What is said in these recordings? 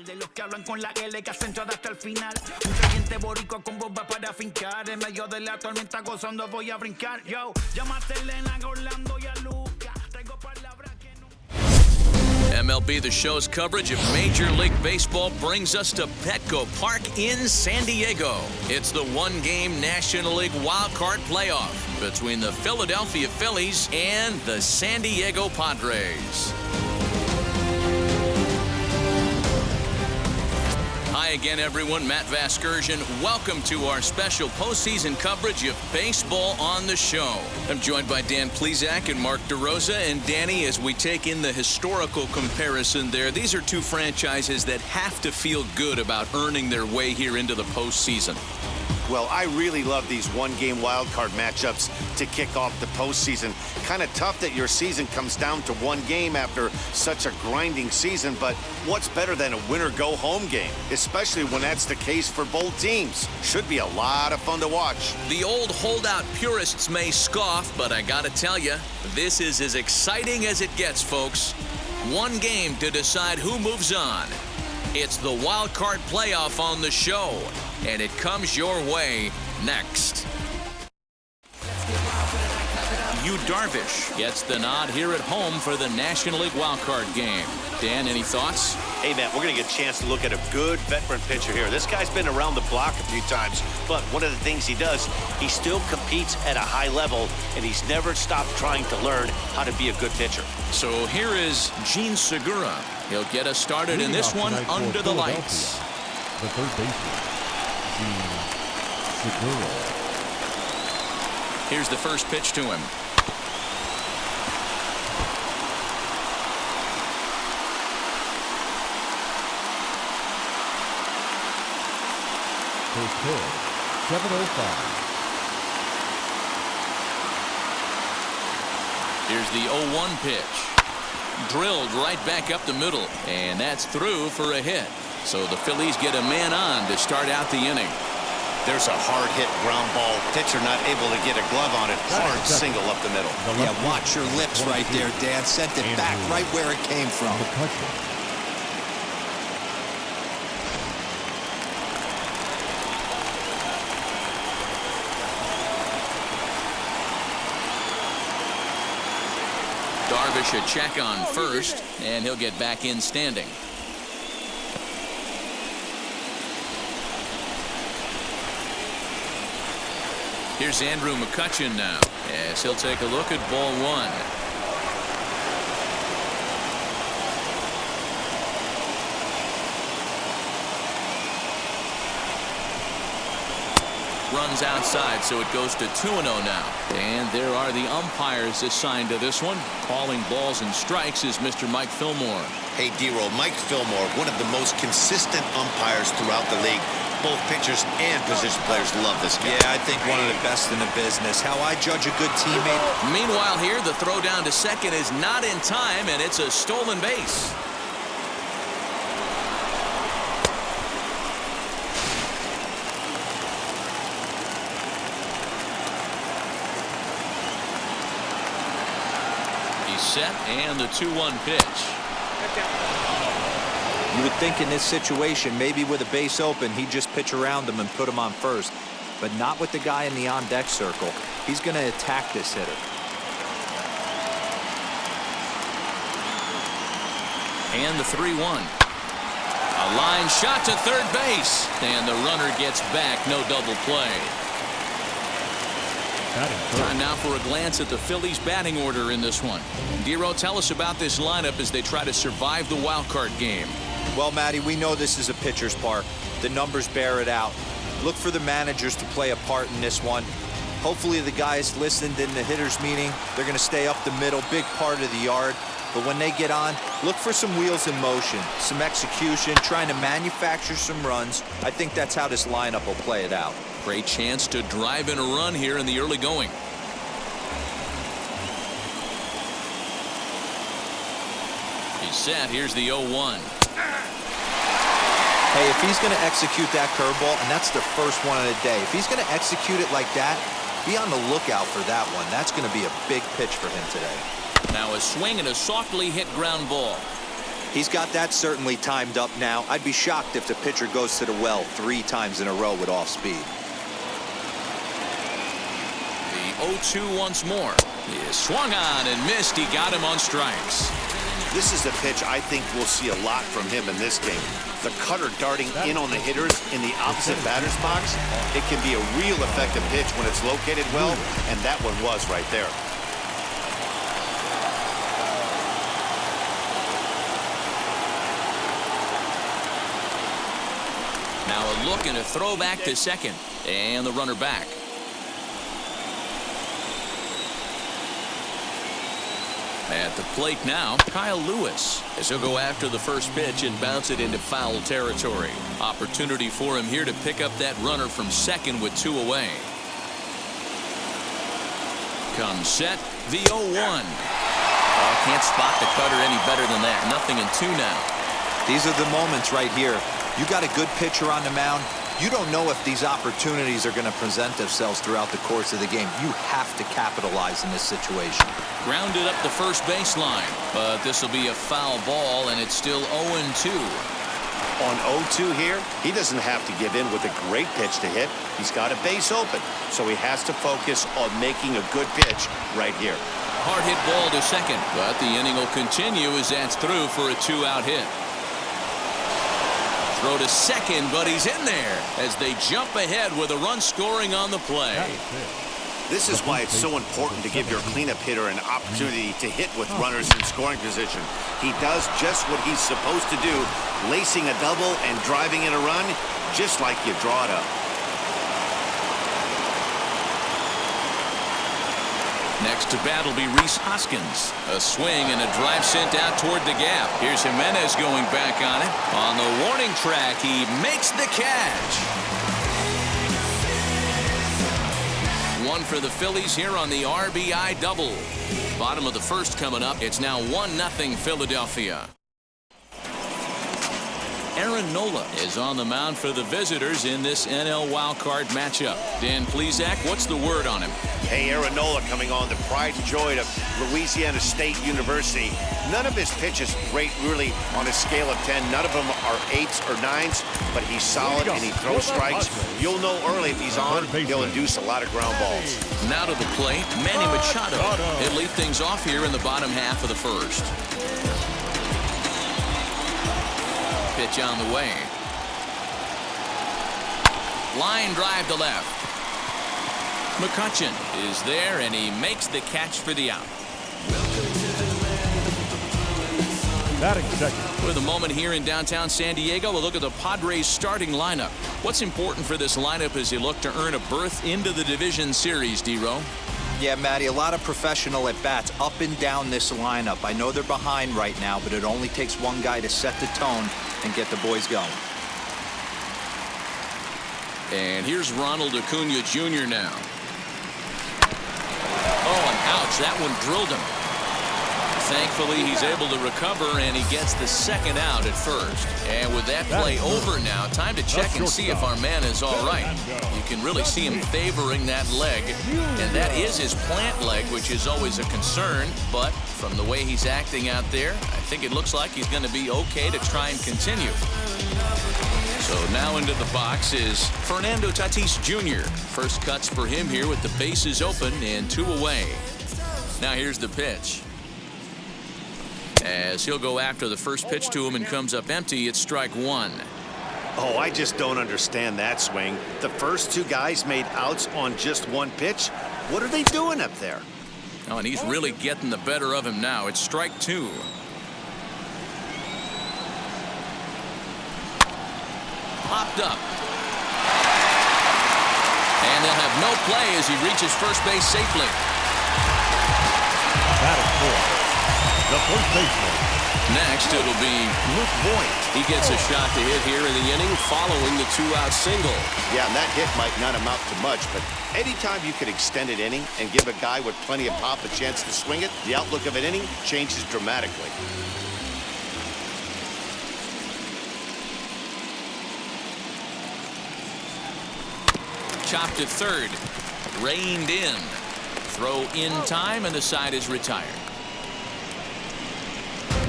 De los que hablan con la L que hacen todo hasta el final. Un creyente boricua con bomba para fincar. En medio de la tormenta gozando voy a brincar. Yo, llámate Elena, Orlando y a Luca. Traigo palabras que no. MLB The Show's coverage of Major League Baseball brings us to Petco Park in San Diego. It's the one-game National League Wild Card playoff between the Philadelphia Phillies and the San Diego Padres. Hi again, everyone. Matt Vasgersian. Welcome to our special postseason coverage of baseball on the show. I'm joined by Dan Plesac and Mark DeRosa. And Danny, as we take in the historical comparison there, these are two franchises that have to feel good about earning their way here into the postseason. Well, I really love these one-game wild card matchups to kick off the postseason. Kind of tough that your season comes down to one game after such a grinding season, but what's better than a winner-go-home game, especially when that's the case for both teams? Should be a lot of fun to watch. The old holdout purists may scoff, but I gotta tell you, this is as exciting as it gets, folks. One game to decide who moves on. It's the wild card playoff on the show, and it comes your way next. Yu Darvish gets the nod here at home for the National League wild card game. Dan, any thoughts? Hey, man, we're going to get a chance to look at a good veteran pitcher here. This guy's been around the block a few times, but one of the things he does, he still competes at a high level, and he's never stopped trying to learn how to be a good pitcher. So here is Gene Segura. He'll get us started in this one under the lights. The third baseman, Gene Segura. Here's the first pitch to him. First pitch, 7:05. Here's the 0-1 pitch. Drilled right back up the middle, and that's through for a hit. So the Phillies get a man on to start out the inning. There's a hard hit ground ball. Pitcher not able to get a glove on it. Hard single up the middle. Yeah, watch your lips right there, Dan. Sent it back right where it came from. Darvish a check on first, and he'll get back in standing. Here's Andrew McCutchen now, as he'll take a look at ball one. Runs outside, so it goes to 2-0 now. And there are the umpires assigned to this one. Calling balls and strikes is Mr. Mike Fillmore. Hey, D-Roll, Mike Fillmore, one of the most consistent umpires throughout the league. Both pitchers and position players love this guy. Yeah, I think one of the best in the business. How I judge a good teammate. Meanwhile here, the throw down to second is not in time, and it's a stolen base. He's set, and the 2-1 pitch. You would think in this situation, maybe with a base open, he'd just pitch around him and put him on first. But not with the guy in the on-deck circle. He's going to attack this hitter. And the 3-1. A line shot to third base. And the runner gets back. No double play. Time now for a glance at the Phillies batting order in this one. Dero, tell us about this lineup as they try to survive the wild card game. Well, Matty, we know this is a pitcher's park. The numbers bear it out. Look for the managers to play a part in this one. Hopefully the guys listened in the hitters meeting. They're going to stay up the middle, big part of the yard. But when they get on, look for some wheels in motion, some execution, trying to manufacture some runs. I think that's how this lineup will play it out. Great chance to drive in a run here in the early going. He's set. Here's the 0-1. Hey, if he's going to execute that curveball, and that's the first one of the day, if he's going to execute it like that, be on the lookout for that one. That's going to be a big pitch for him today. Now a swing and a softly hit ground ball. He's got that certainly timed up now. I'd be shocked if the pitcher goes to the well 3 times in a row with off speed. The 0-2 once more. He is swung on and missed. He got him on strikes. This is a pitch I think we'll see a lot from him in this game. The cutter darting in on the hitters in the opposite batter's box. It can be a real effective pitch when it's located well, and that one was right there. Now a look and a throw back to second. And the runner back. At the plate now, Kyle Lewis, as he'll go after the first pitch and bounce it into foul territory. Opportunity for him here to pick up that runner from second with 2 away. Comes set, the 0-1. Oh, can't spot the cutter any better than that. 0-2 now. These are the moments right here. You got a good pitcher on the mound. You don't know if these opportunities are going to present themselves throughout the course of the game. You have to capitalize in this situation. Grounded up the first baseline, but this will be a foul ball, and it's still 0-2. On 0-2 here, he doesn't have to give in with a great pitch to hit. He's got a base open, so he has to focus on making a good pitch right here. Hard hit ball to second, but the inning will continue as that's through for a 2-out hit. Throw to second, but he's in there as they jump ahead with a run scoring on the play. This is why it's so important to give your cleanup hitter an opportunity to hit with runners in scoring position. He does just what he's supposed to do, lacing a double and driving in a run, just like you draw it up. Next to bat will be Rhys Hoskins. A swing and a drive sent out toward the gap. Here's Jimenez going back on it. On the warning track, he makes the catch. One for the Phillies here on the RBI double. Bottom of the first coming up. It's now 1-0 Philadelphia. Aaron Nola is on the mound for the visitors in this NL wildcard matchup. Dan Plesac, what's the word on him? Hey, Aaron Nola coming on, the pride and joy of Louisiana State University. None of his pitches rate really on a scale of 10. None of them are 8s or 9s, but he's solid and he throws strikes. You'll know early if he's on, he'll induce a lot of ground balls. Now to the plate, Manny Machado. He'll lead things off here in the bottom half of the first. Pitch on the way. Line drive to left. McCutchen is there, and he makes the catch for the out. Batting second. With a moment here in downtown San Diego, we'll look at the Padres starting lineup. What's important for this lineup as you look to earn a berth into the division series, D-Row? Yeah, Matty, a lot of professional at-bats up and down this lineup. I know they're behind right now, but it only takes one guy to set the tone and get the boys going. And here's Ronald Acuna Jr. now. Oh, and ouch, that one drilled him. Thankfully, he's able to recover, and he gets the second out at first. And with that play over now, time to check and see if our man is all right. You can really see him favoring that leg, and that is his plant leg, which is always a concern. But from the way he's acting out there, I think it looks like he's going to be okay to try and continue. So now into the box is Fernando Tatis Jr. First cuts for him here with the bases open and 2 away. Now here's the pitch. As he'll go after the first pitch to him and comes up empty, it's strike 1. Oh, I just don't understand that swing. The first 2 guys made outs on just 1 pitch. What are they doing up there? Oh, and he's really getting the better of him now. It's strike 2. Popped up. And they'll have no play as he reaches first base safely. Batting fourth, the first baseman. Next, it'll be Luke Voigt. He gets a shot to hit here in the inning following the 2-out single. Yeah, and that hit might not amount to much, but anytime you can extend an inning and give a guy with plenty of pop a chance to swing it, the outlook of an inning changes dramatically. Chopped to third. Reined in. Throw in time, and the side is retired.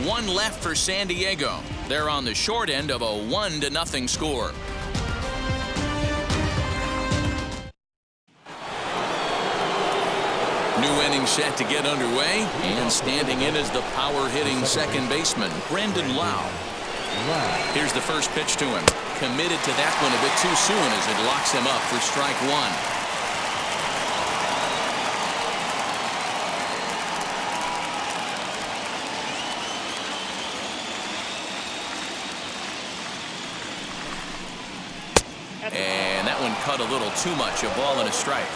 One left for San Diego. They're on the short end of a 1-0 score. New inning set to get underway, and standing in is the power-hitting second baseman, Brandon Lau. Here's the first pitch to him. Committed to that one a bit too soon as it locks him up for strike one. And that one cut a little too much, a ball and a strike.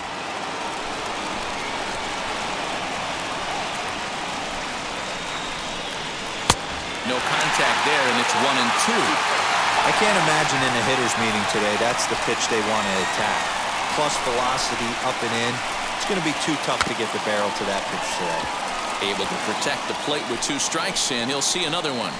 No contact there, and it's 1-2. I can't imagine in a hitter's meeting today that's the pitch they want to attack. Plus velocity up and in. It's going to be too tough to get the barrel to that pitch today. Able to protect the plate with 2 strikes, and he'll see another one.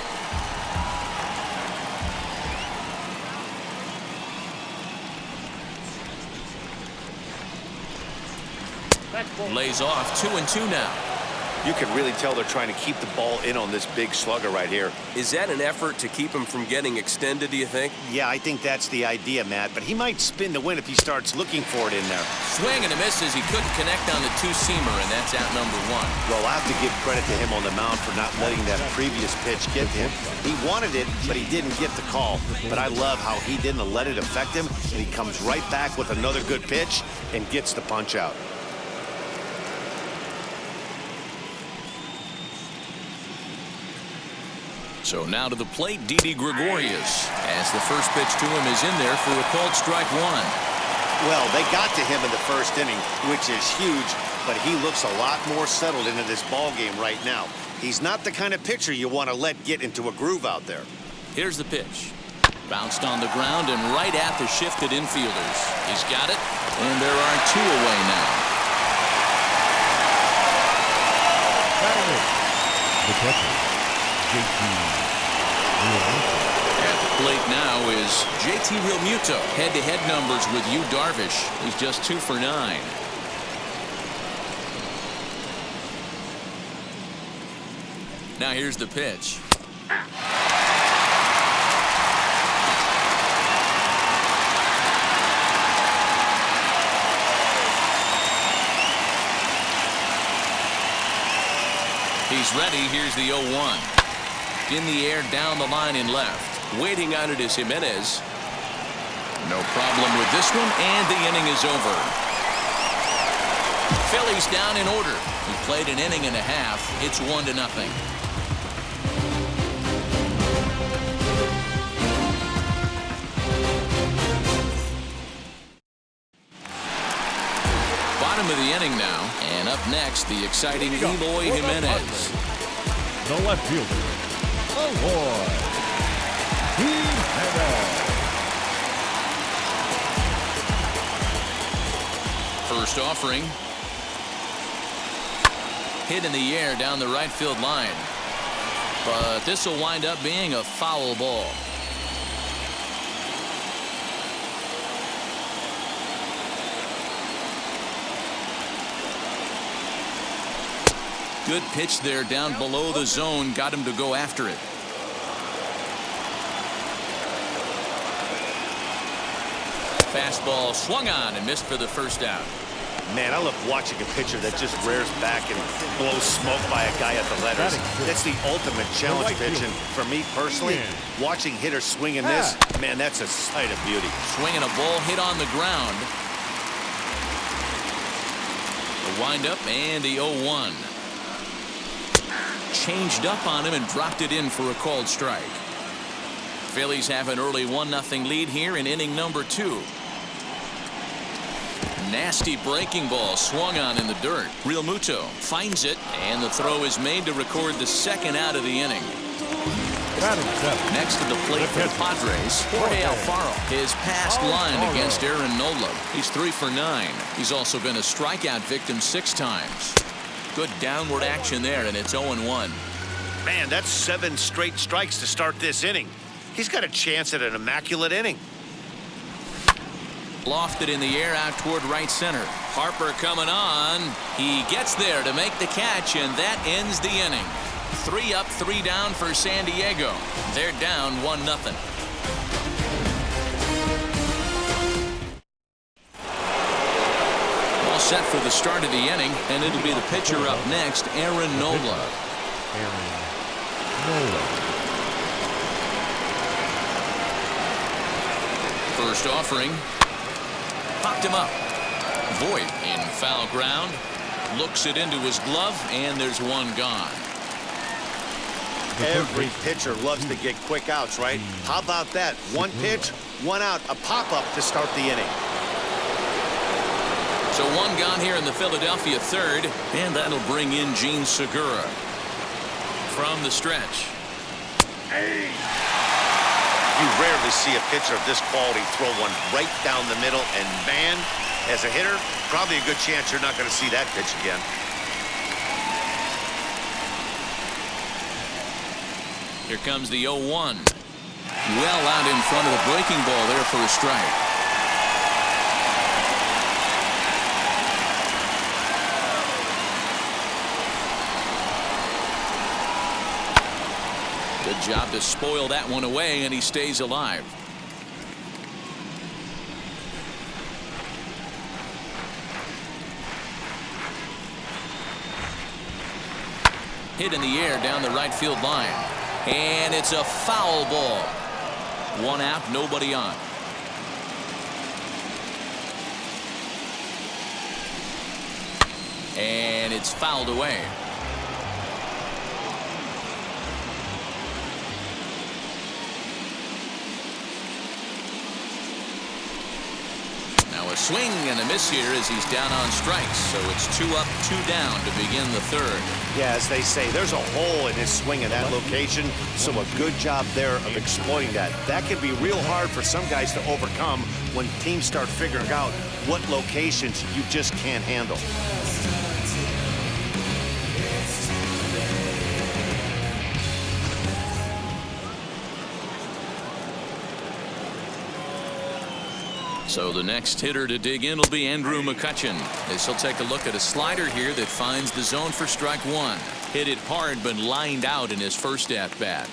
Lays off 2-2 now. You can really tell they're trying to keep the ball in on this big slugger right here. Is that an effort to keep him from getting extended, do you think? Yeah, I think that's the idea, Matt, but he might spin the win if he starts looking for it in there. Swing and a miss as he couldn't connect on the 2-seamer, and that's out number 1. Well, I have to give credit to him on the mound for not letting that previous pitch get to him. He wanted it, but he didn't get the call. But I love how he didn't let it affect him, and he comes right back with another good pitch and gets the punch out. So now to the plate, Didi Gregorius, as the first pitch to him is in there for a called strike 1. Well, they got to him in the first inning, which is huge, but he looks a lot more settled into this ball game right now. He's not the kind of pitcher you want to let get into a groove out there. Here's the pitch. Bounced on the ground and right at the shifted infielders. He's got it, and there are 2 away now. The catcher, JT. At the plate now is JT Realmuto. Head-to-head numbers with Yu Darvish. He's just 2 for 9. Now here's the pitch. He's ready. Here's the 0-1. In the air, down the line in left. Waiting on it is Jimenez. No problem with this one, and the inning is over. Phillies down in order. He played an inning and a half. It's 1-0. Bottom of the inning now, and up next, the exciting Eloy Jimenez. The left fielder, Eloy Jimenez. First offering. Hit in the air down the right field line. But this will wind up being a foul ball. Good pitch there down below the zone. Got him to go after it. Fastball swung on and missed for the first out. Man, I love watching a pitcher that just rears back and blows smoke by a guy at the letters. That's the ultimate challenge pitch. And for me personally, watching hitters swinging this, man, that's a sight of beauty. Swinging a ball hit on the ground. The windup and the 0-1. Changed up on him and dropped it in for a called strike. Phillies have an early 1-0 lead here in inning number 2. Nasty breaking ball swung on in the dirt. Realmuto finds it, and the throw is made to record the second out of the inning. Next to the plate for the Padres, Jorge Alfaro. His past line against Aaron Nola. He's 3 for 9. He's also been a strikeout victim 6 times. Good downward action there, and it's 0-1. Man, that's 7 straight strikes to start this inning. He's got a chance at an immaculate inning. Lofted in the air out toward right center. Harper coming on. He gets there to make the catch, and that ends the inning. 3 up, 3 down for San Diego. They're down 1-0. All set for the start of the inning, and it'll be the pitcher up next, Aaron Nola. First offering. Popped him up. Voit in foul ground. Looks it into his glove, and there's one gone. Every pitcher loves to get quick outs, right? How about that? One pitch, one out, a pop-up to start the inning. So one gone here in the Philadelphia third, and that'll bring in Gene Segura. From the stretch. You rarely see a pitcher of this quality throw one right down the middle, and man, as a hitter, probably a good chance you're not going to see that pitch again. Here comes the 0-1. Well out in front of the breaking ball there for a strike. Good job to spoil that one away, and he stays alive. Hit in the air down the right field line. And it's a foul ball. One out, nobody on. And it's fouled away. Now a swing and a miss here as he's down on strikes. So it's 2 up, 2 down to begin the third. Yeah, as they say, there's a hole in his swing in that location, so a good job there of exploiting that. That can be real hard for some guys to overcome when teams start figuring out what locations you just can't handle. So the next hitter to dig in will be Andrew McCutchen, as he'll take a look at a slider here that finds the zone for strike one. Hit it hard but lined out in his first at-bat.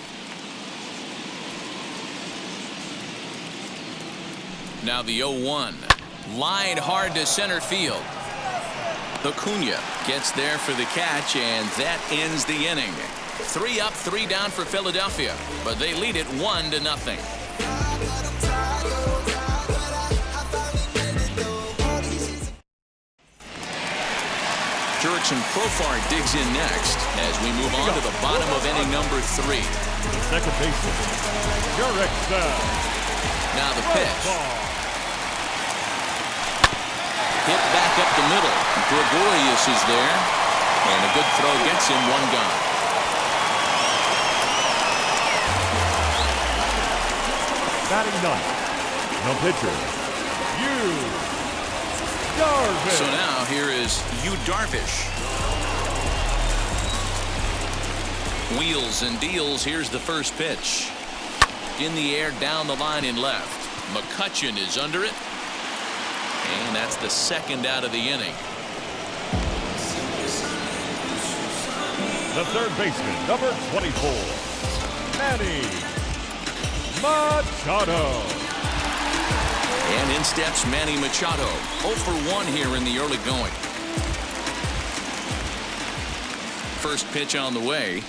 Now the 0-1. Lined hard to center field. Acuna gets there for the catch, and that ends the inning. 3 up, 3 down for Philadelphia, but they lead it 1-0. Jurickson Profar digs in next as we move on to the bottom of inning number 3. The second baseman, Jurickson. Now the pitch. Hit back up the middle. Gregorius is there, and a good throw gets him, 1 gone. Batting ninth, the pitcher, Darvish. So now here is Yu Darvish. Wheels and deals. Here's the first pitch. In the air, down the line in left. McCutchen is under it. And that's the second out of the inning. The third baseman, number 24, Manny Machado. And in steps Manny Machado. 0 for 1 here in the early going. First pitch on the way.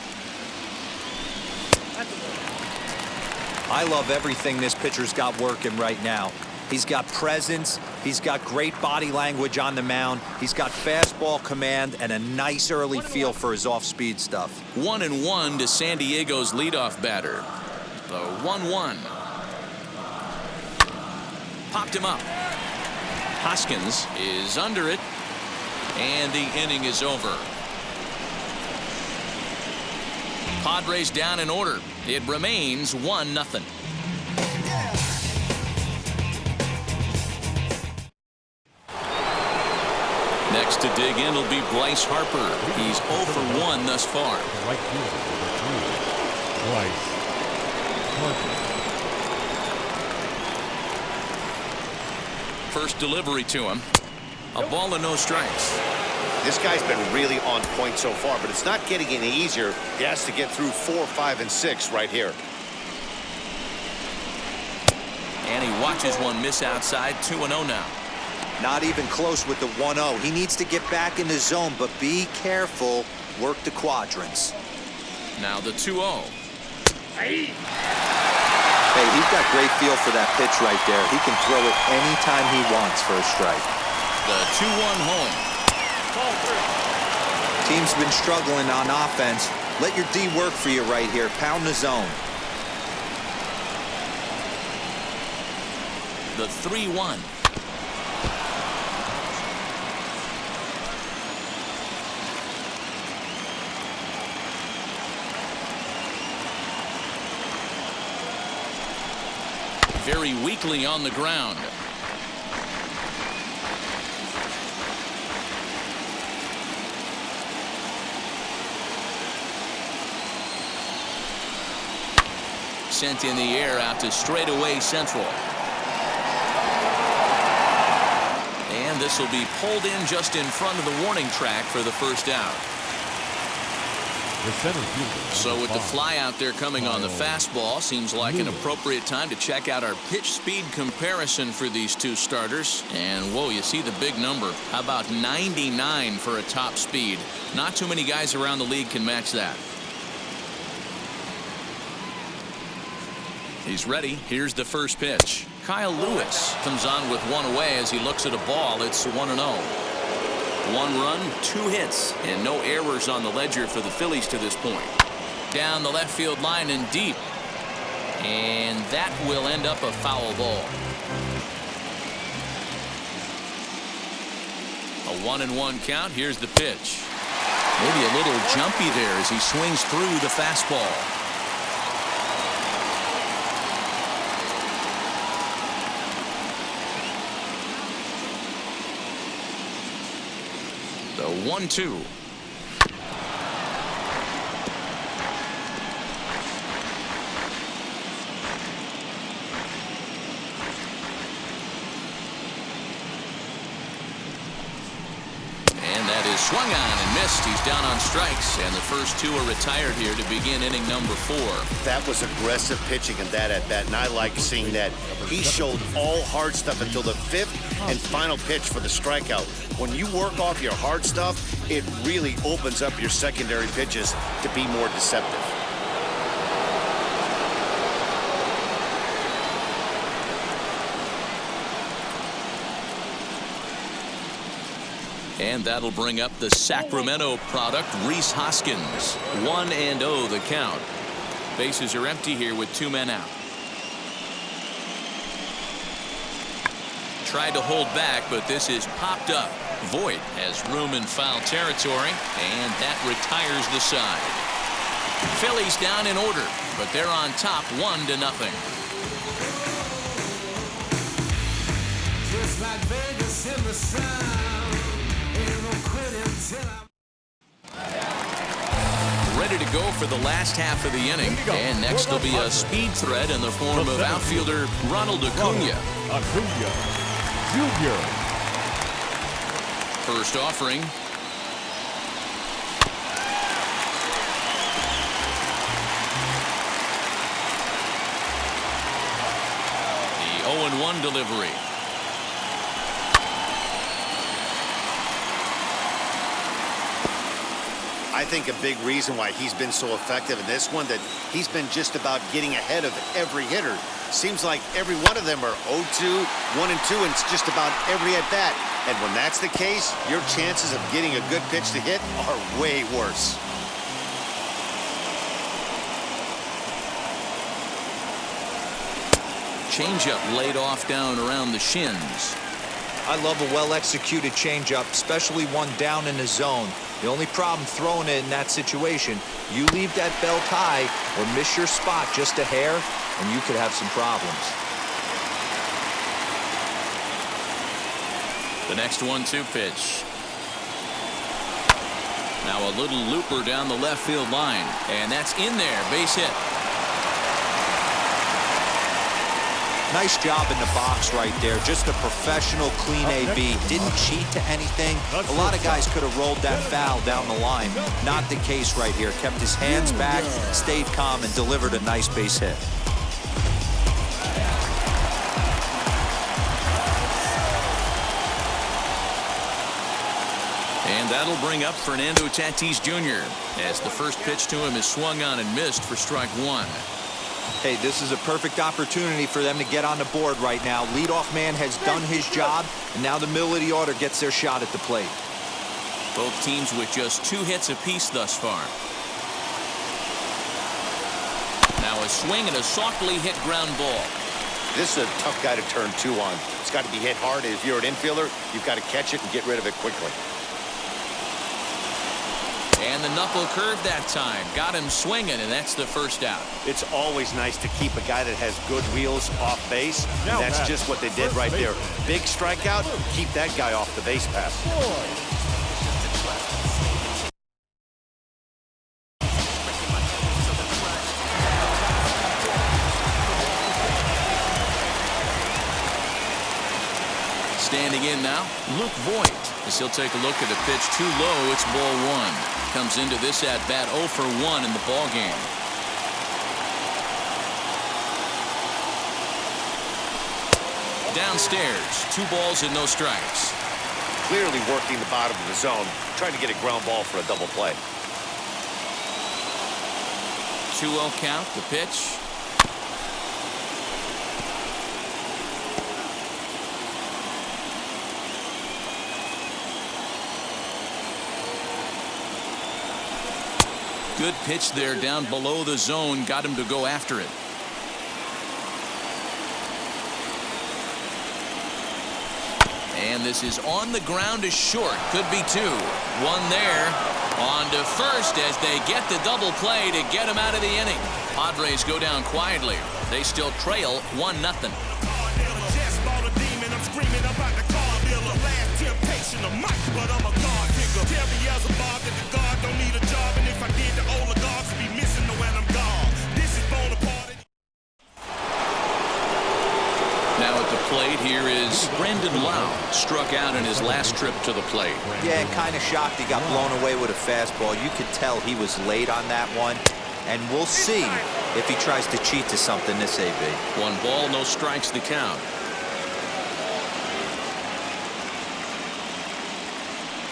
I love everything this pitcher's got working right now. He's got presence. He's got great body language on the mound. He's got fastball command and a nice early feel for his off-speed stuff. 1-1 to San Diego's leadoff batter. The 1-1. Popped him up. Hoskins is under it, and the inning is over. Padres down in order. It remains 1-0. Next to dig in will be Bryce Harper. He's 0 for 1 thus far. Right fielder, number 2, Bryce Harper. First delivery to him. A ball and no strikes. This guy's been really on point so far, but it's not getting any easier. He has to get through 4, 5, and 6 right here. And he watches one miss outside. 2-0 now. Not even close with the 1-0. He needs to get back in the zone, but be careful. Work the quadrants. Now the 2-0. Hey, he's got great feel for that pitch right there. He can throw it anytime he wants for a strike. The 2-1 home. Team's been struggling on offense. Let your D work for you right here. Pound the zone. The 3-1. Very weakly on the ground. Sent in the air out to straightaway central. And this will be pulled in just in front of the warning track for the first out. The center fielder. So with the fly out there coming on the fastball, seems like an appropriate time to check out our pitch speed comparison for these two starters. And whoa, you see the big number. How about 99 for a top speed? Not too many guys around the league can match that. He's ready. Here's the first pitch. Kyle Lewis comes on with one away as he looks at a ball. It's 1-0. 1 run, 2 hits, and no errors on the ledger for the Phillies to this point. Down the left field line and deep. And that will end up a foul ball. A 1-1 count. Here's the pitch. Maybe a little jumpy there as he swings through the fastball. The 1-2. And that is swung on and missed. He's down on strikes, and the first 2 are retired here to begin inning number 4. That was aggressive pitching in that at bat, and I like seeing that. He showed all hard stuff until the 5th and final pitch for the strikeout. When you work off your hard stuff, it really opens up your secondary pitches to be more deceptive. And that'll bring up the Sacramento product, Rhys Hoskins. 1-0 the count. Bases are empty here with 2 men out. Tried to hold back, but this is popped up. Voit has room in foul territory, and that retires the side. Phillies down in order, but they're on top 1-0. Just like Vegas in the sun, ain't no quitting till I'm Ready to go for the last half of the inning, and next will be a speed threat in the form of outfielder Ronald Acuna. Jr. First offering. The 0-1 delivery. I think a big reason why he's been so effective in this one, that he's been just about getting ahead of every hitter. Seems like every one of them are 0-2, 1-2, and it's just about every at-bat. And when that's the case, your chances of getting a good pitch to hit are way worse. Changeup laid off down around the shins. I love a well-executed changeup, especially one down in the zone. The only problem throwing it in that situation, you leave that belt high or miss your spot just a hair, and you could have some problems. The next 1-2 pitch. Now a little looper down the left field line, and that's in there. Base hit. Nice job in the box right there. Just a professional, clean AB. Didn't cheat to anything. A lot of guys could have rolled that foul down the line. Not the case right here. Kept his hands back, stayed calm, and delivered a nice base hit. And that'll bring up Fernando Tatis Jr. as the first pitch to him is swung on and missed for strike one. Hey, this is a perfect opportunity for them to get on the board right now. Leadoff man has done his job, and now the middle of the order gets their shot at the plate. Both teams with just 2 hits apiece thus far. Now a swing and a softly hit ground ball. This is a tough guy to turn 2 on. It's got to be hit hard. If you're an infielder, you've got to catch it and get rid of it quickly. And the knuckle curve that time. Got him swinging, and that's the first out. It's always nice to keep a guy that has good wheels off base. And that's just what they did right there. Big strikeout, keep that guy off the base pass. Standing in now, Luke Voigt, as he'll take a look at a pitch too low. It's ball 1. Comes into this at bat 0 for 1 in the ball game. Downstairs, 2 balls and no strikes. Clearly working the bottom of the zone, trying to get a ground ball for a double play. 2-0 count, the pitch. Good pitch there down below the zone. Got him to go after it. And this is on the ground is short. Could be 2. 1 there. On to first as they get the double play to get him out of the inning. Padres go down quietly. They still trail 1-0. Now at the plate here is Brandon Lau. Struck out in his last trip to the plate. Yeah, kind of shocked he got blown away with a fastball. You could tell he was late on that one. And we'll see if he tries to cheat to something this AB. 1 ball, no strikes the count.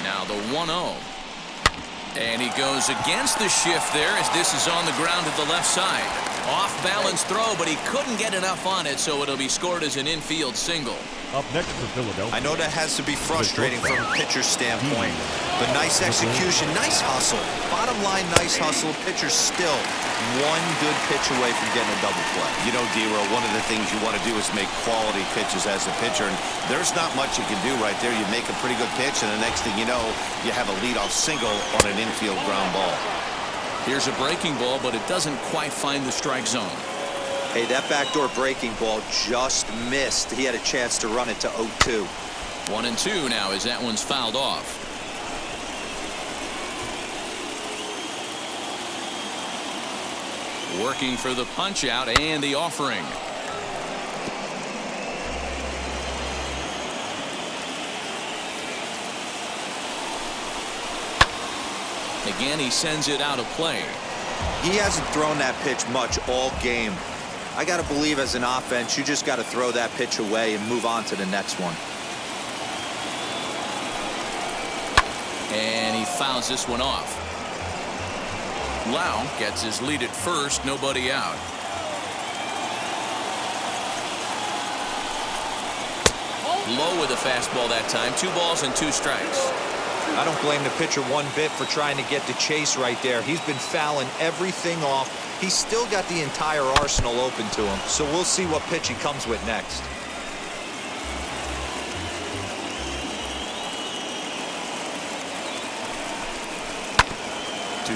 Now the 1-0. And he goes against the shift there as this is on the ground at the left side. Off balance throw, but he couldn't get enough on it, so it'll be scored as an infield single. Up next for Philadelphia. I know that has to be frustrating from a pitcher's standpoint, but nice execution, nice hustle. Bottom line, nice hustle. Pitcher's still 1 good pitch away from getting a double play. You know, D-Row, one of the things you want to do is make quality pitches as a pitcher, and there's not much you can do right there. You make a pretty good pitch, and the next thing you know, you have a leadoff single on an infield ground ball. Here's a breaking ball, but it doesn't quite find the strike zone. Hey, that backdoor breaking ball just missed. He had a chance to run it to 0-2. 1-2 now as that one's fouled off. Working for the punch out and the offering. Again, he sends it out of play. He hasn't thrown that pitch much all game. I got to believe as an offense, you just got to throw that pitch away and move on to the next one. And he fouls this one off. Lau gets his lead at first, nobody out. Low with a fastball that time. 2 balls and 2 strikes. I don't blame the pitcher one bit for trying to get the chase right there. He's been fouling everything off. He's still got the entire arsenal open to him, so we'll see what pitch he comes with next.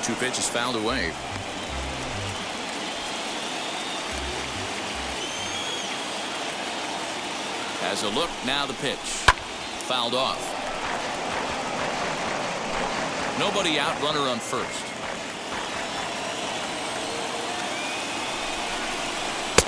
Two pitches fouled away. Has a look, now the pitch. Fouled off. Nobody out, runner on first.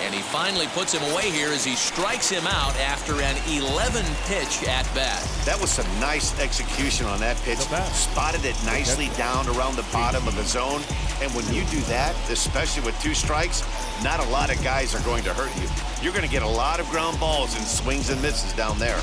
And And he finally puts him away here as he strikes him out after an 11-pitch at bat. That was some nice execution on that pitch. Spotted it nicely down around the bottom of the zone. And when you do that, especially with 2 strikes, not a lot of guys are going to hurt you. You're going to get a lot of ground balls and swings and misses down there.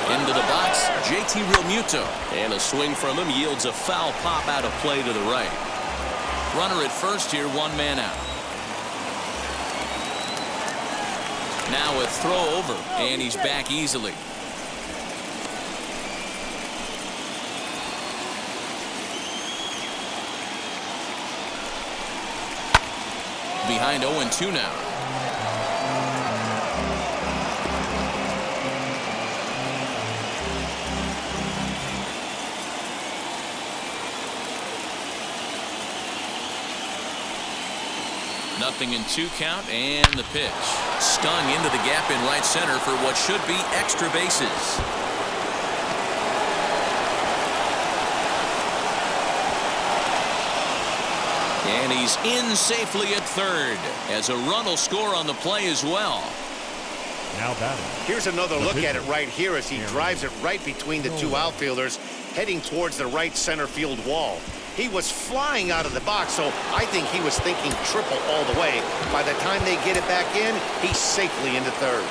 Into the box, JT Realmuto. And a swing from him yields a foul pop out of play to the right. Runner at first here, 1 man out. Now a throw over, and he's back easily. Behind 0-2 now. Nothing in 2 count, and the pitch. Stung into the gap in right center for what should be extra bases. And he's in safely at third, as a run will score on the play as well. Now batting. Here's another look at it right here as he drives it right between the 2 outfielders, heading towards the right center field wall. He was flying out of the box, so I think he was thinking triple all the way. By the time they get it back in, he's safely into third.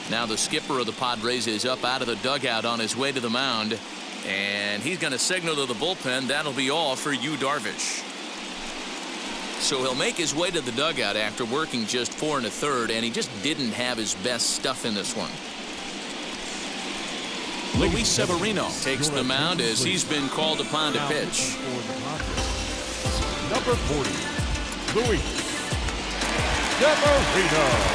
Now the skipper of the Padres is up out of the dugout on his way to the mound. And he's going to signal to the bullpen. That'll be all for Yu Darvish. So he'll make his way to the dugout after working just 4 1/3, and he just didn't have his best stuff in this one. Luis Severino takes the mound as he's been called upon to pitch. Number 40, Luis Severino.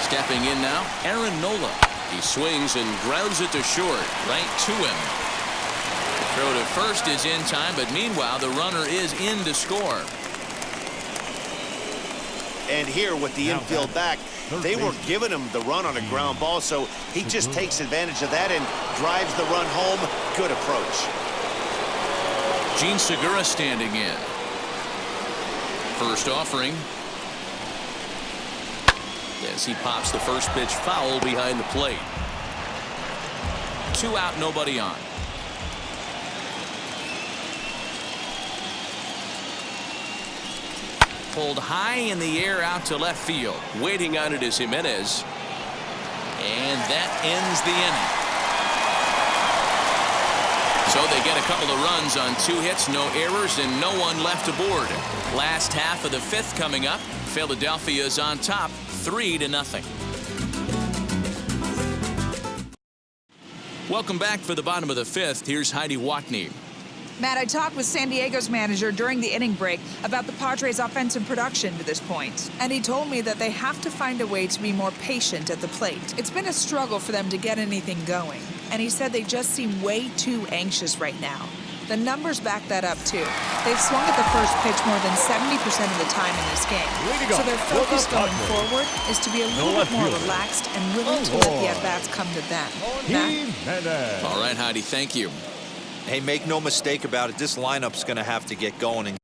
Stepping in now, Aaron Nola. He swings and grounds it to short, right to him. The throw to first is in time, but meanwhile the runner is in to score. And here with the infield back, they were giving him the run on a ground ball, so he just takes advantage of that and drives the run home. Good approach. Gene Segura standing in. First offering. As he pops the first pitch foul behind the plate. 2 out, nobody on. Pulled high in the air out to left field. Waiting on it is Jimenez. And that ends the inning. So they get a couple of runs on 2 hits, no errors, and no one left aboard. Last half of the 5th coming up. Philadelphia's on top, 3-0. Welcome back for the bottom of the 5th. Here's Heidi Watney. Matt, I talked with San Diego's manager during the inning break about the Padres' offensive production to this point, and he told me that they have to find a way to be more patient at the plate. It's been a struggle for them to get anything going, and he said they just seem way too anxious right now. The numbers back that up, too. They've swung at the first pitch more than 70% of the time in this game. So their focus going forward is to be a little bit more relaxed and willing to let the at-bats come to them. Matt? All right, Heidi, thank you. Hey, make no mistake about it. This lineup's going to have to get going and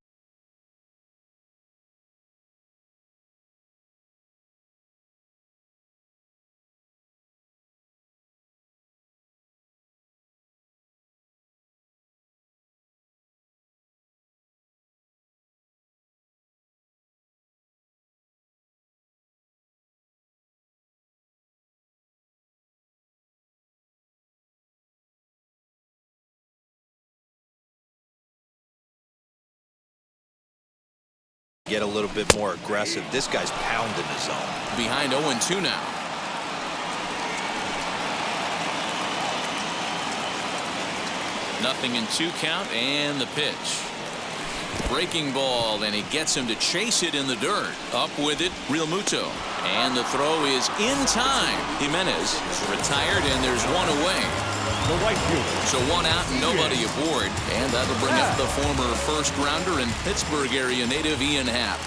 get a little bit more aggressive. This guy's pounding his zone. Behind 0-2 now. Nothing in 2 count, and the pitch. Breaking ball, and he gets him to chase it in the dirt. Up with it, Real Muto. And the throw is in time. Jimenez is retired, and there's one away. The right fielder. So one out and nobody aboard. And that'll bring up the former first-rounder and Pittsburgh area native Ian Happ.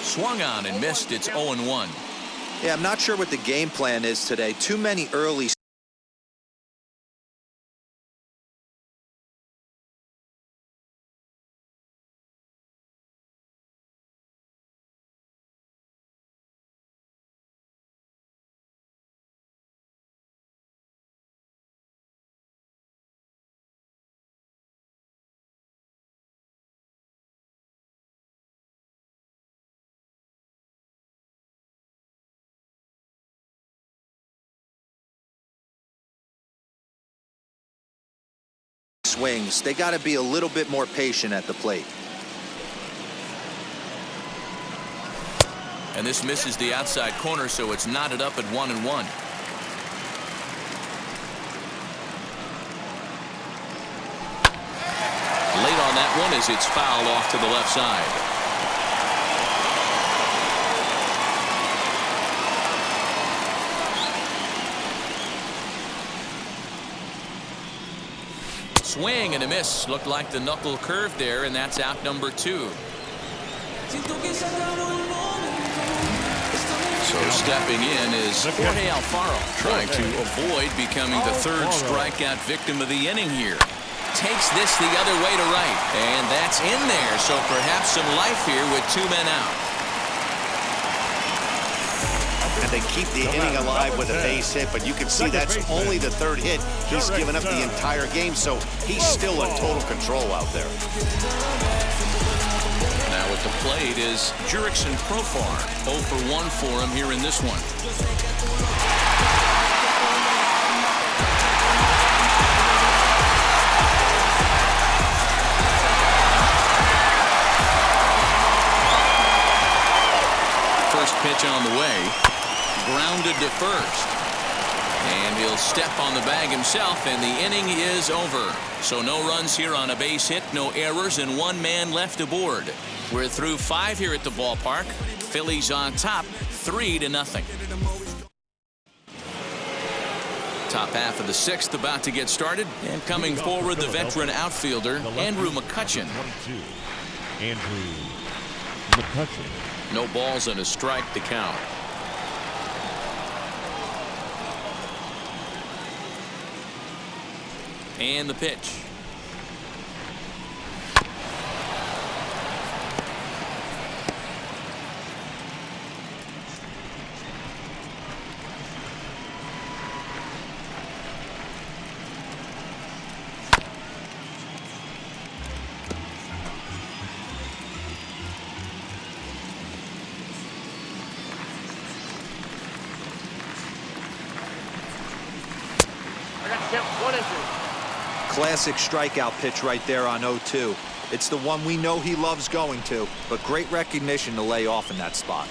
Swung on and missed. It's 0-1. Yeah, I'm not sure what the game plan is today. Too many early swings. They got to be a little bit more patient at the plate. And this misses the outside corner, so it's knotted up at 1-1. Late on that one as it's fouled off to the left side. Swing and a miss. Looked like the knuckle curve there, and that's out number 2. So stepping in is Jorge Alfaro, trying to avoid becoming the third strikeout victim of the inning here. Takes this the other way to right, and that's in there. So perhaps some life here with 2 men out. And they keep the inning alive with a base hit, but you can see that's only the 3rd hit he's given up the entire game, so he's still in total control out there. Now at the plate is Jurickson Profar. 0 for 1 for him here in this one. First pitch on the way. Grounded to first. And he'll step on the bag himself, and the inning is over. So no runs here on a base hit, no errors, and 1 man left aboard. We're through 5 here at the ballpark. Phillies on top, 3-0. Top half of the 6th about to get started. And coming forward, the veteran outfielder, Andrew McCutchen. Andrew McCutchen. No balls and a strike to count. And the pitch. Classic strikeout pitch right there on 0-2. It's the one we know he loves going to, but great recognition to lay off in that spot.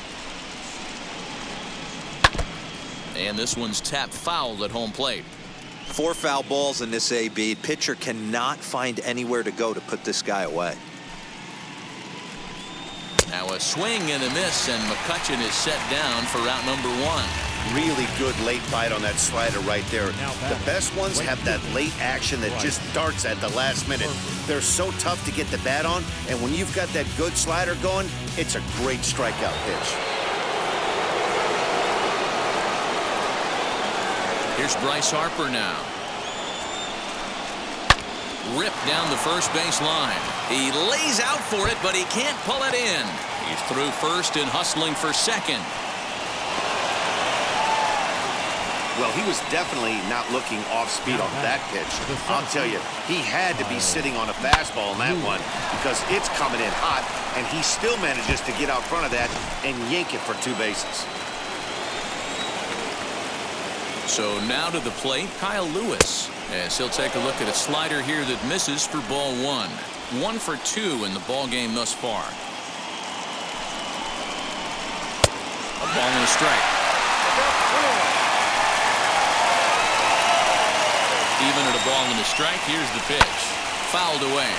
And this one's tapped foul at home plate. 4 foul balls in this AB. Pitcher cannot find anywhere to go to put this guy away. Now a swing and a miss, and McCutchen is set down for out number 1. Really good late bite on that slider right there. The best ones have that late action that just darts at the last minute. They're so tough to get the bat on, and when you've got that good slider going, it's a great strikeout pitch. Here's Bryce Harper now. Ripped down the first base line. He lays out for it, but he can't pull it in. He's through first and hustling for second. Well, he was definitely not looking off speed on that pitch. I'll tell you, he had to be sitting on a fastball on that one because it's coming in hot, and he still manages to get out front of that and yank it for 2 bases. So now to the plate, Kyle Lewis, as he'll take a look at a slider here that misses for ball 1. 1 for 2 in the ball game thus far. A ball and a strike. Even at a ball and a strike, here's the pitch. fouled away.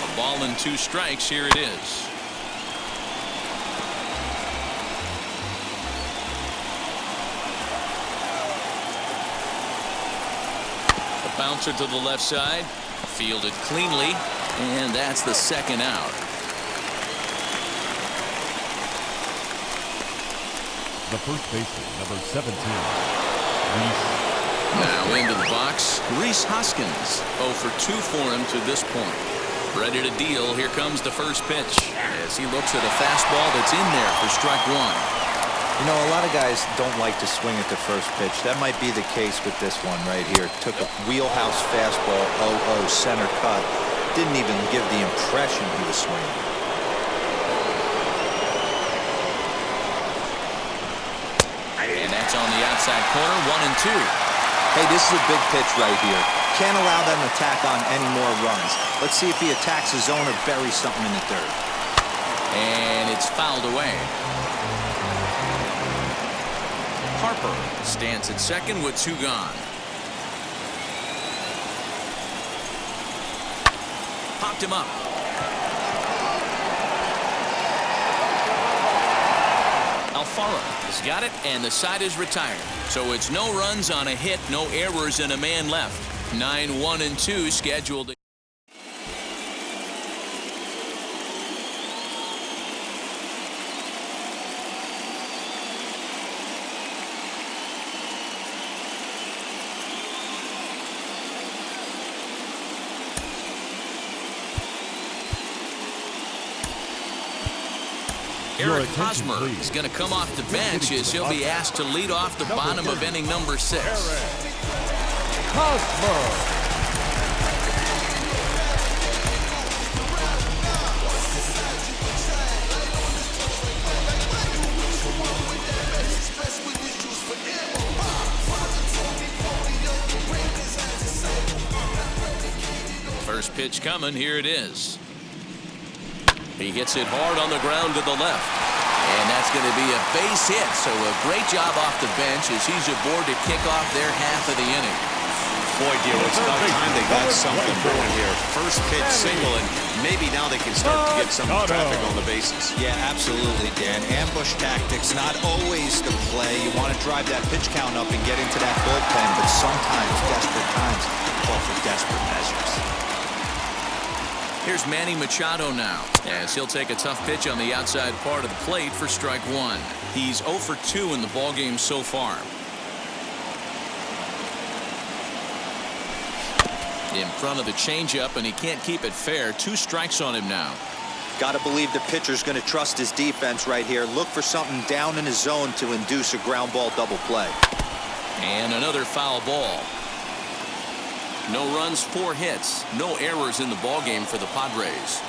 A ball and 2 strikes. Here it is. Bouncer to the left side, fielded cleanly, and that's the second out. The first baseman, number 17, Now into the box, Rhys Hoskins. 0 for 2 for him to this point. Ready to deal. Here comes the first pitch as he looks at a fastball that's in there for strike 1. You know, a lot of guys don't like to swing at the first pitch. That might be the case with this one right here. Took a wheelhouse fastball, 0-0 center cut. Didn't even give the impression he was swinging. And that's on the outside corner, 1-2. Hey, this is a big pitch right here. Can't allow them to tack on any more runs. Let's see if he attacks his zone or buries something in the dirt. And it's fouled away. Harper stands at second with 2 gone. Popped him up. Alfaro has got it, and the side is retired. So it's no runs on a hit, no errors, and a man left. 9-1-2 scheduled. Eric Hosmer is going to come off the bench as he'll be asked to lead off the bottom of inning number 6. First pitch coming. Here it is. He hits it hard on the ground to the left. And that's going to be a base hit. So a great job off the bench as he's aboard to kick off their half of the inning. Boy, dear, it's about time they got something going here. First pitch single, and maybe now they can start to get some traffic on the bases. Yeah, absolutely, Dan. Ambush tactics, not always the play. You want to drive that pitch count up and get into that bullpen, but sometimes desperate times call for desperate measures. Here's Manny Machado now, as he'll take a tough pitch on the outside part of the plate for strike 1. He's 0 for 2 in the ballgame so far. In front of the changeup, and he can't keep it fair. 2 strikes on him now. Got to believe the pitcher's going to trust his defense right here. Look for something down in his zone to induce a ground ball double play. And another foul ball. No runs, 4 hits, no errors in the ballgame for the Padres.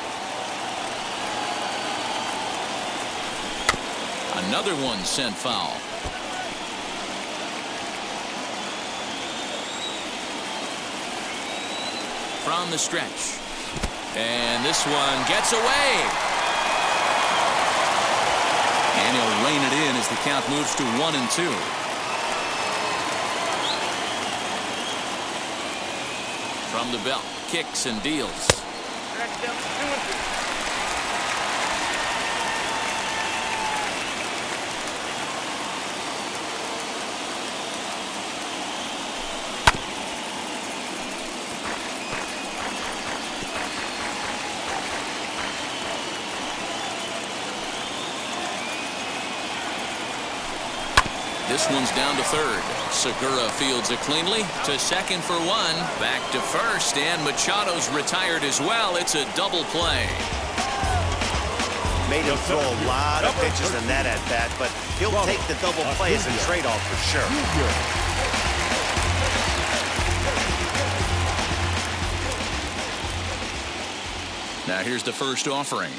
Another one sent foul. From the stretch. And this one gets away. And he'll rein it in as the count moves to 1-2. From the belt, kicks and deals. This one's down to third. Segura fields it cleanly to second for 1. Back to first, and Machado's retired as well. It's a double play. Made him throw a lot of pitches in that at bat, but he'll take the double play as a trade-off for sure. Now here's the first offering.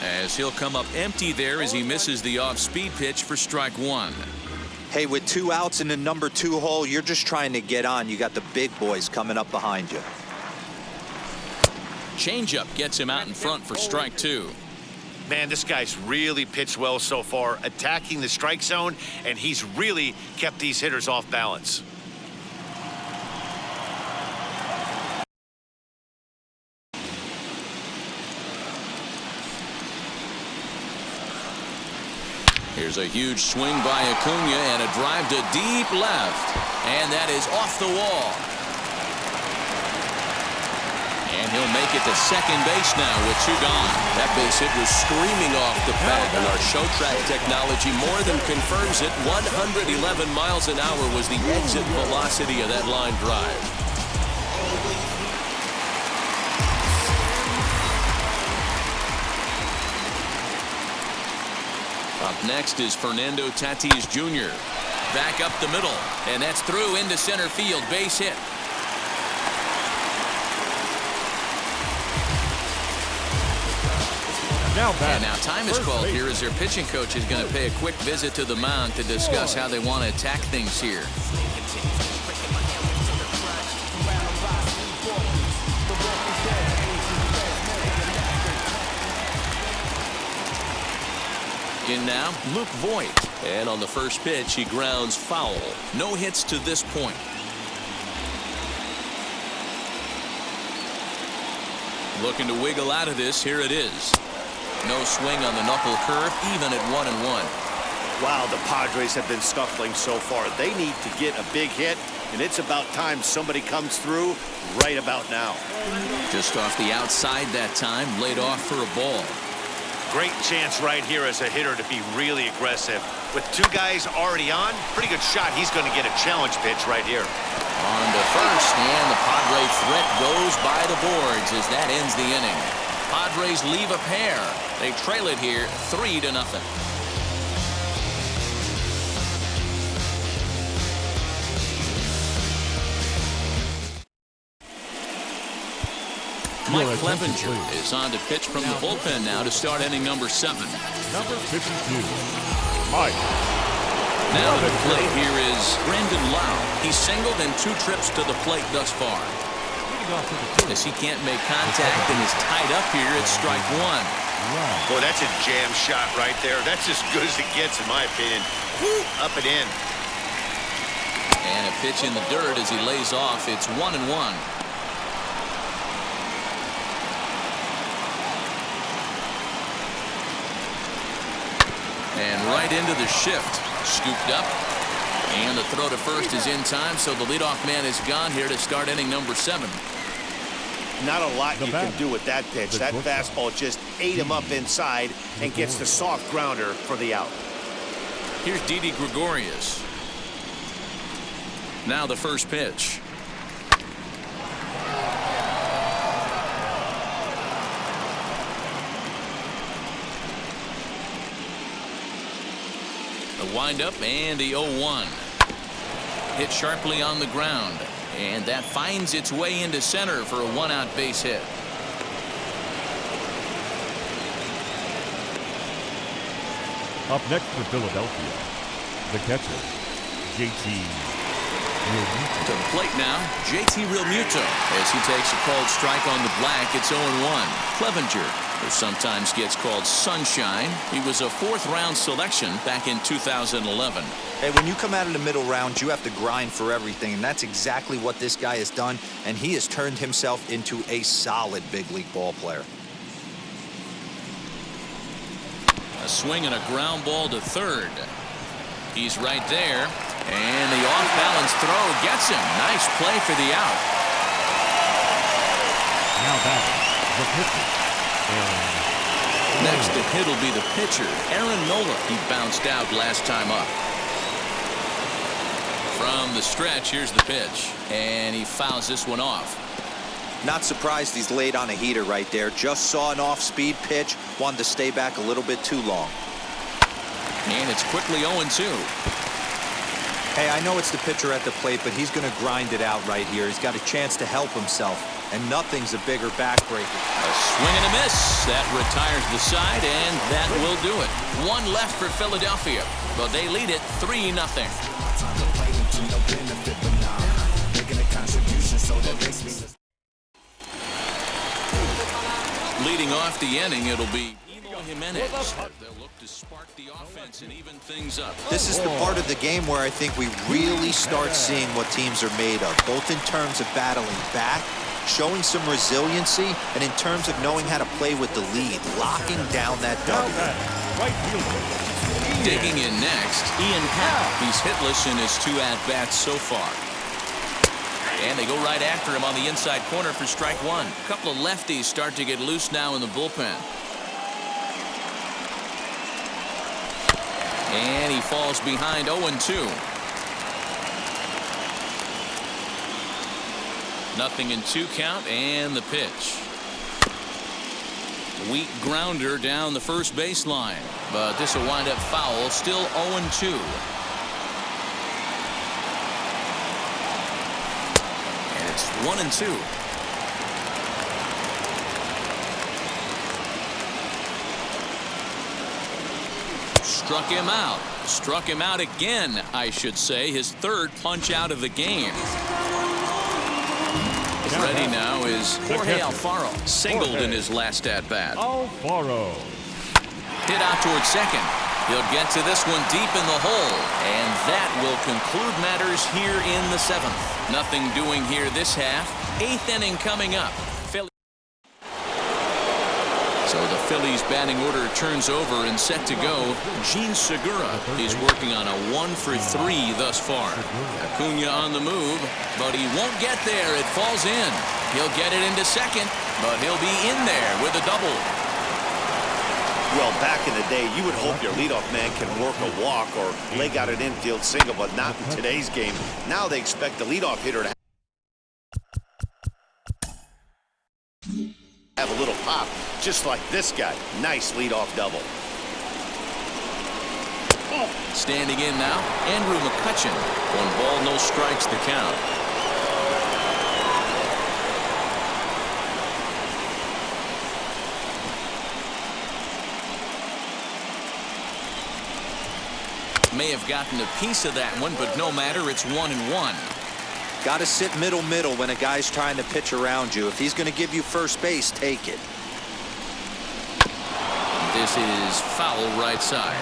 As he'll come up empty there as he misses the off-speed pitch for strike 1. Hey, with 2 outs in the number 2 hole, you're just trying to get on. You got the big boys coming up behind you. Changeup gets him out in front for strike 2. Man, this guy's really pitched well so far, attacking the strike zone, and he's really kept these hitters off balance. Here's a huge swing by Acuna and a drive to deep left. And that is off the wall. And he'll make it to second base now with two gone. That base hit was screaming off the pad, and our show track technology more than confirms it. 111 miles an hour was the exit velocity of that line drive. Up next is Fernando Tatis Jr. Back up the middle, and that's through into center field. Base hit. And now time is called here as their pitching coach is going to pay a quick visit to the mound to discuss how they want to attack things here. In now, Luke Voigt. And on the first pitch, he grounds foul. No hits to this point. Looking to wiggle out of this. Here it is. No swing on the knuckle curve, even at 1-1. Wow, the Padres have been scuffling so far. They need to get a big hit, and it's about time somebody comes through right about now. Just off the outside that time, laid off for a ball. Great chance right here as a hitter to be really aggressive. With two guys already on, pretty good shot. He's going to get a challenge pitch right here. On to first, and the Padre threat goes by the boards as that ends the inning. Padres leave a pair. They trail it here 3-0. Mike Clevenger is on to pitch from the bullpen now to start inning number 7. Number 52, Mike. Now to the plate here is Brandon Lau. He's singled in 2 trips to the plate thus far. As he can't make contact and is tied up here at strike 1. Boy, that's a jam shot right there. That's as good as it gets, in my opinion. Woo, up and in. And a pitch in the dirt as he lays off. It's 1-1. And right into the shift. Scooped up. And the throw to first is in time, so the leadoff man is gone here to start inning number 7. Not a lot you can do with that pitch. That fastball just ate him up inside and gets the soft grounder for the out. Here's Didi Gregorius. Now the first pitch. The windup and the 0-1. Hit sharply on the ground. And that finds its way into center for a 1-out base hit. Up next for Philadelphia, the catcher, JT Realmuto. To the plate now, JT Realmuto as he takes a called strike on the black. It's 0-1. Clevenger, who sometimes gets called Sunshine. He was a 4th-round selection back in 2011. Hey, when you come out of the middle round, you have to grind for everything, and that's exactly what this guy has done, and he has turned himself into a solid big league ball player. A swing and a ground ball to third. He's right there, and the off-balance throw gets him. Nice play for the out. Now back, the pitcher. Next to hit will be the pitcher, Aaron Nola. He bounced out last time up. From the stretch, here's the pitch, and he fouls this one off. Not surprised he's laid on a heater right there. Just saw an off-speed pitch, wanted to stay back a little bit too long. And it's quickly 0-2. Hey, I know it's the pitcher at the plate, but he's going to grind it out right here. He's got a chance to help himself, and nothing's a bigger backbreaker. A swing and a miss. That retires the side, and that will do it. 1 left for Philadelphia, but they lead it 3-0. Leading off the inning, it'll be Jimenez. They'll look to spark the offense and even things up. This is the part of the game where I think we really start seeing what teams are made of, both in terms of battling back, showing some resiliency, and in terms of knowing how to play with the lead, locking down that W. Right fielder. Digging in next, Ian Happ. He's hitless in his 2 at-bats so far. And they go right after him on the inside corner for strike 1. A couple of lefties start to get loose now in the bullpen. And he falls behind 0-2. Nothing in 2 count, and the pitch. Weak grounder down the first baseline, but this will wind up foul. Still 0-2. And it's 1-2. Struck him out. Struck him out again, I should say. His 3rd punch out of the game. Ready now is Jorge Alfaro. Singled in his last at-bat. Alfaro. Hit out towards second. He'll get to this one deep in the hole. And that will conclude matters here in the 7th. Nothing doing here this half. 8th inning coming up. So the Phillies batting order turns over and set to go. Gene Segura is working on a 1-for-3 thus far. Acuna on the move, but he won't get there. It falls in. He'll get it into second, but he'll be in there with a double. Well, back in the day, you would hope your leadoff man can work a walk or leg out an infield single, but not in today's game. Now they expect the leadoff hitter to have a little pop, just like this guy. Nice leadoff double. Standing in now, Andrew McCutchen. 1 ball, no strikes, the count. May have gotten a piece of that one, but no matter, it's 1-1. Got to sit middle when a guy's trying to pitch around you. If he's going to give you first base, take it. This is foul right side.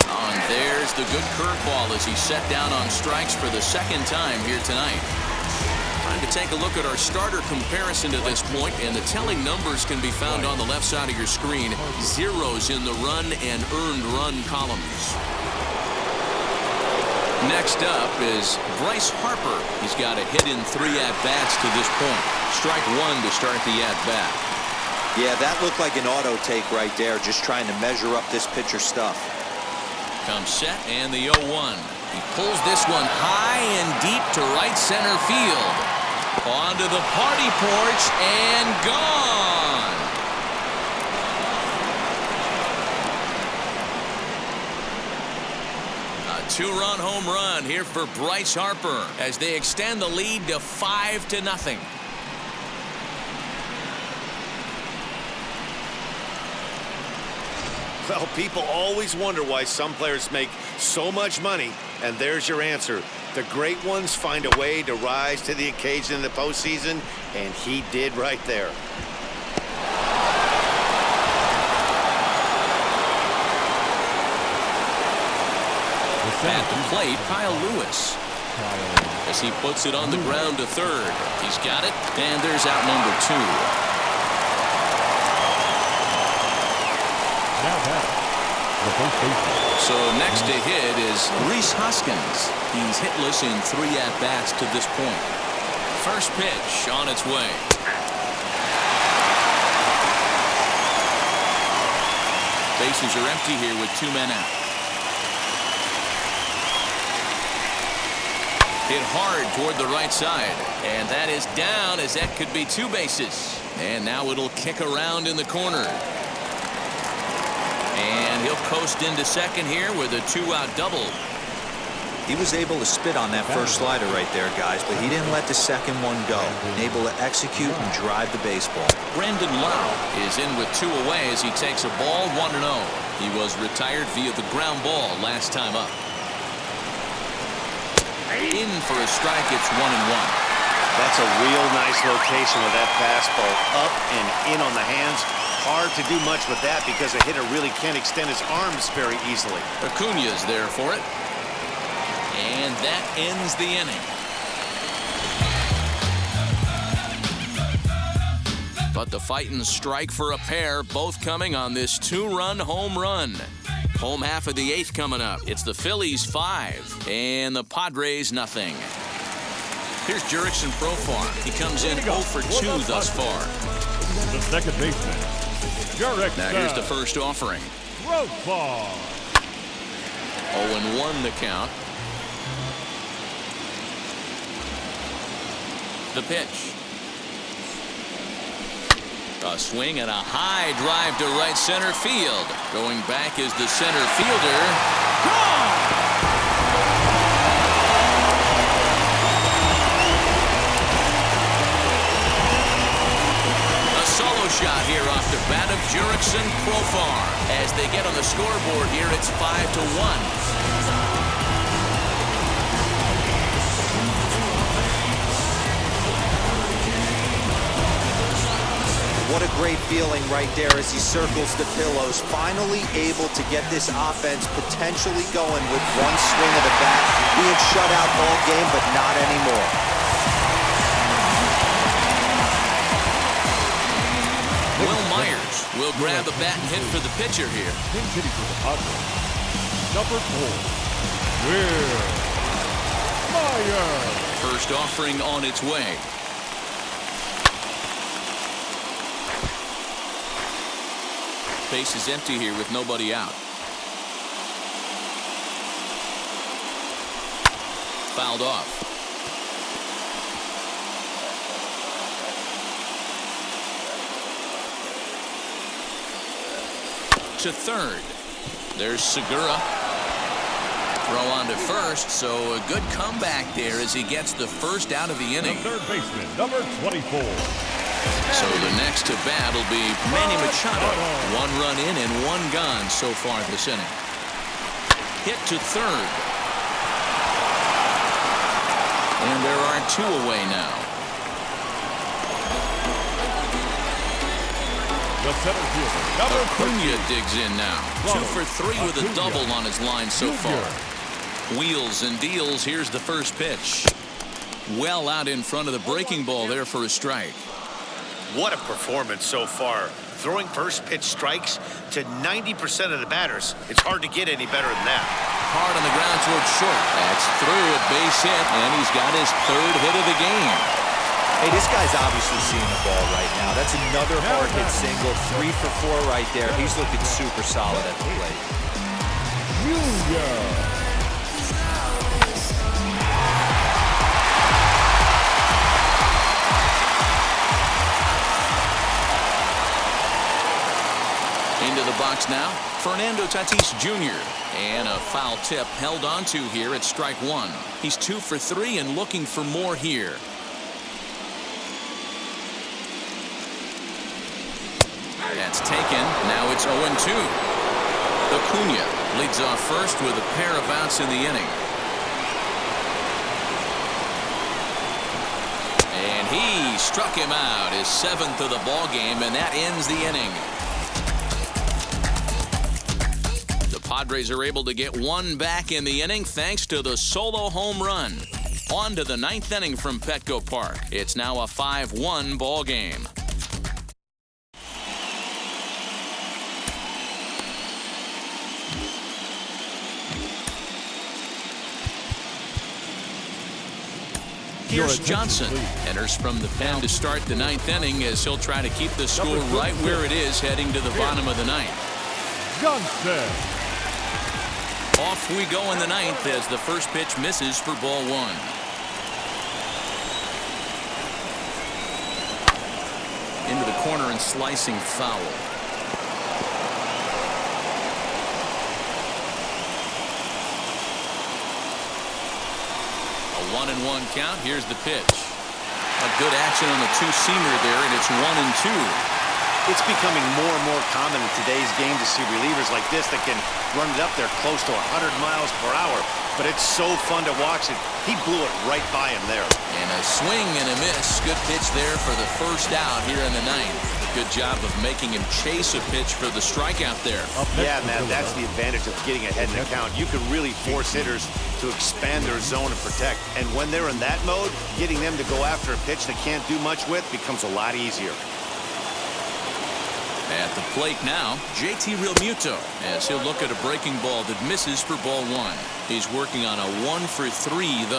And there's the good curveball as he's set down on strikes for the 2nd time here tonight. Time to take a look at our starter comparison to this point, and the telling numbers can be found on the left side of your screen. Zeros in the run and earned run columns. Next up is Bryce Harper. He's got a hit in 3 at-bats to this point. Strike 1 to start the at-bat. Yeah, that looked like an auto take right there, just trying to measure up this pitcher stuff. Comes set and the 0-1. He pulls this one high and deep to right center field. Onto the party porch and gone. A 2-run home run here for Bryce Harper as they extend the lead to 5-0. Well, people always wonder why some players make so much money, and there's your answer. The great ones find a way to rise to the occasion in the postseason, and he did right there. At the plate, Kyle Lewis. As he puts it on the ground to 3rd. He's got it, and there's out number 2. Now back, the first baseman. So next to hit is Rhys Hoskins. He's hitless in 3 at-bats to this point. First pitch on its way. Bases are empty here with 2 men out. Hit hard toward the right side, and that is down as that could be 2 bases. And now it'll kick around in the corner. And he'll coast into second here with a 2-out double. He was able to spit on that first slider right there, guys, but he didn't let the second one go. Able to execute and drive the baseball. Brandon Lau is in with 2 away as he takes a ball 1-0. He was retired via the ground ball last time up. In for a strike, it's 1-1. That's a real nice location with that fastball up and in on the hands. Hard to do much with that because a hitter really can't extend his arms very easily. Acuña's there for it. And that ends the inning. But the Fightins strike for a pair, both coming on this 2-run home run. Home half of the 8th coming up. It's the Phillies 5 and the Padres nothing. Here's Jurickson Profar. He comes in 0 for 2 thus far. The second baseman, Jurickson. Now here's the first offering. Profar. 0-1 the count. The pitch. A swing and a high drive to right center field. Going back is the center fielder. Gone! A solo shot here off the bat of Jurickson Profar. As they get on the scoreboard here, it's 5-1. What a great feeling right there as he circles the pillows. Finally able to get this offense potentially going with one swing of the bat. Being shut out all game, but not anymore. Will Myers will grab a bat and hit for the pitcher here. Hitting for the Padres. Number 4, Will Myers. First offering on its way. Base is empty here with nobody out. Fouled off. To third. There's Segura. Throw on to first, so a good comeback there as he gets the first out of the inning. The third baseman, number 24. So the next to bat will be Manny Machado. 1 run in and 1 gone so far this inning. Hit to third. And there are 2 away now. The center fielder, number Acuña digs in now. 2 for 3 with a double on his line so far. Wheels and deals. Here's the first pitch. Well out in front of the breaking ball there for a strike. What a performance so far. Throwing first pitch strikes to 90% of the batters. It's hard to get any better than that. Hard on the ground towards short. That's through a base hit, and he's got his 3rd hit of the game. Hey, this guy's obviously seeing the ball right now. That's another hard hit single. 3 for 4 right there. He's looking super solid at the plate. Junior. Into the box now, Fernando Tatis Jr. And a foul tip held onto here at strike 1. He's 2 for 3 and looking for more here. That's taken. Now it's 0-2. Acuña leads off first with a pair of outs in the inning. And he struck him out, his 7th of the ball game, and that ends the inning. Padres are able to get 1 back in the inning thanks to the solo home run. On to the 9th inning from Petco Park. It's now a 5-1 ball game. Here's Johnson. Enters from the pen to start the 9th inning as he'll try to keep the score right where it is heading to the bottom of the 9th. Johnson. Off we go in the 9th as the first pitch misses for ball 1. Into the corner and slicing foul. A 1-1 count. Here's the pitch. A good action on the 2-seamer there, and it's 1-2. It's becoming more and more common in today's game to see relievers like this that can run it up there close to 100 miles per hour. But it's so fun to watch it. He blew it right by him there. And a swing and a miss. Good pitch there for the first out here in the ninth. Good job of making him chase a pitch for the strikeout there. Yeah, man, that's the advantage of getting ahead in the count. You can really force hitters to expand their zone and protect. And when they're in that mode, getting them to go after a pitch they can't do much with becomes a lot easier. At the plate now, JT Realmuto, as he'll look at a breaking ball that misses for ball one. He's working on a 1-for-3 thus